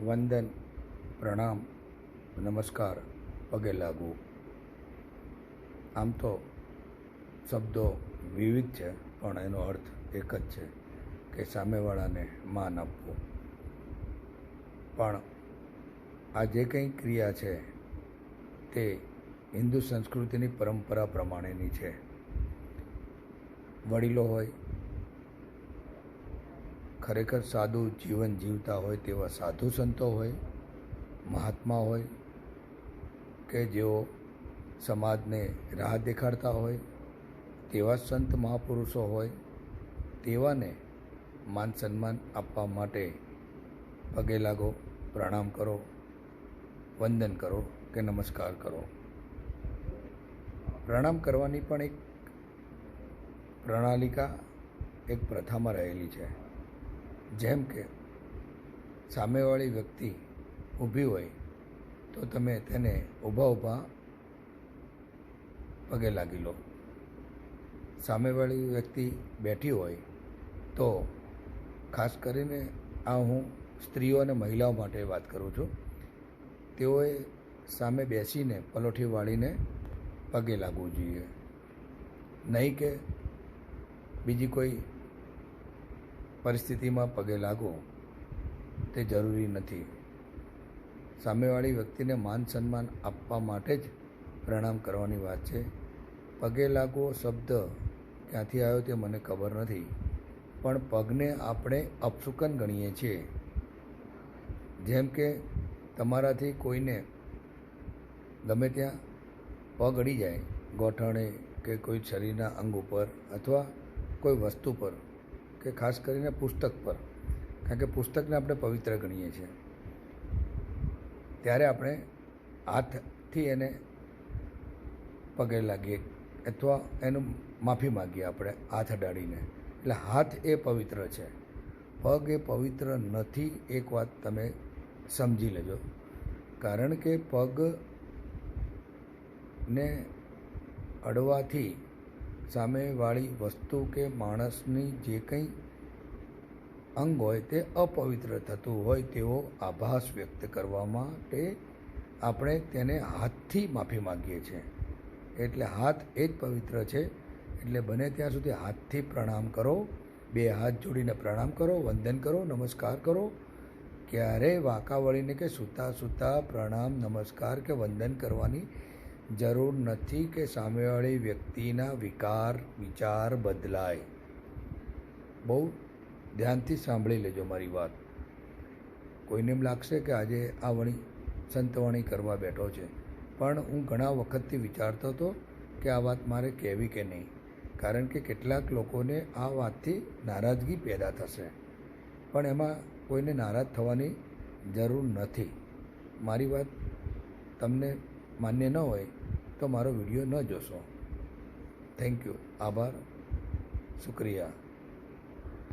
વંદન, પ્રણામ, નમસ્કાર, પગે લાગવું. આમ તો શબ્દો વિવિધ છે, પણ એનો અર્થ એક જ છે કે સામેવાળાને માન આપવું. પણ આ જે કંઈ ક્રિયા છે તે હિન્દુ સંસ્કૃતિની પરંપરા પ્રમાણેની છે. વડીલો હોય, ખરેખર સાદું જીવન જીવતા હોય તેવા સાધુ સંતો હોય, મહાત્મા હોય કે જેઓ સમાજને રાહ દેખાડતા હોય તેવા સંત મહાપુરુષો હોય, તેવાને માન સન્માન આપવા માટે પગે લાગો, પ્રણામ કરો, વંદન કરો કે નમસ્કાર કરો. પ્રણામ કરવાની પણ એક પ્રણાલિકા, એક પ્રથામાં રહેલી છે. જેમ કે સામેવાળી વ્યક્તિ ઊભી હોય તો તમે તેને ઊભા પગે લાગી લો. સામેવાળી વ્યક્તિ બેઠી હોય તો ખાસ કરીને આ હું સ્ત્રીઓ અને મહિલાઓ માટે વાત કરું છું. તેઓએ સામે બેસીને પલોઠી વાળીને પગે લાગવું જોઈએ, નહીં કે બીજી કોઈ પરિસ્થિતિમાં પગે લાગો તે જરૂરી નથી. સામેવાળી વ્યક્તિને માન સન્માન આપવા માટે જ પ્રણામ કરવાની વાત છે. પગે લાગવો શબ્દ ક્યાંથી આવ્યો તે મને ખબર નથી, પણ પગને આપણે અપશુકન ગણીએ છીએ. જેમ કે તમારાથી કોઈને ગમે ત્યાં પગ અડી જાય, ગોઠણે કે કોઈ શરીરના અંગ ઉપર અથવા કોઈ વસ્તુ પર કે ખાસ કરીને પુસ્તક પર, કારણ કે પુસ્તકને આપણે પવિત્ર ગણીએ છીએ, ત્યારે આપણે હાથથી એને પગે લાગીએ અથવા એનું માફી માગીએ આપણે હાથ અડાડીને. એટલે હાથ એ પવિત્ર છે, પગ એ પવિત્ર નથી. એક વાત તમે સમજી લેજો, કારણ કે પગને અડવાથી સામેવાળી વસ્તુ કે માણસની જે કંઈ અંગ હોય તે અપવિત્ર થતું હોય તેવો આભાસ વ્યક્ત કરવા માટે આપણે તેને હાથથી માફી માગીએ છીએ. એટલે હાથ એ જ પવિત્ર છે. એટલે બને ત્યાં સુધી હાથથી પ્રણામ કરો, બે હાથ જોડીને પ્રણામ કરો, વંદન કરો, નમસ્કાર કરો. ક્યારેય વાંકા વળીને કે સૂતા પ્રણામ, નમસ્કાર કે વંદન કરવાની જરૂર નથી કે સામેવાળી વ્યક્તિના વિચાર બદલાય. બહુ ધ્યાનથી સાંભળી લેજો મારી વાત. કોઈને એમ લાગશે કે આજે આ વણી સંતવાણી કરવા બેઠો છે, પણ હું ઘણા વખતથી વિચારતો હતો કે આ વાત મારે કહેવી કે નહીં, કારણ કે કેટલાક લોકોને આ વાતથી નારાજગી પેદા થશે. પણ એમાં કોઈને નારાજ થવાની જરૂર નથી. મારી વાત તમને માન્ય ન હોય તો મારો વિડીયો ન જોશો. થેન્ક યુ, આભાર, શુક્રિયા.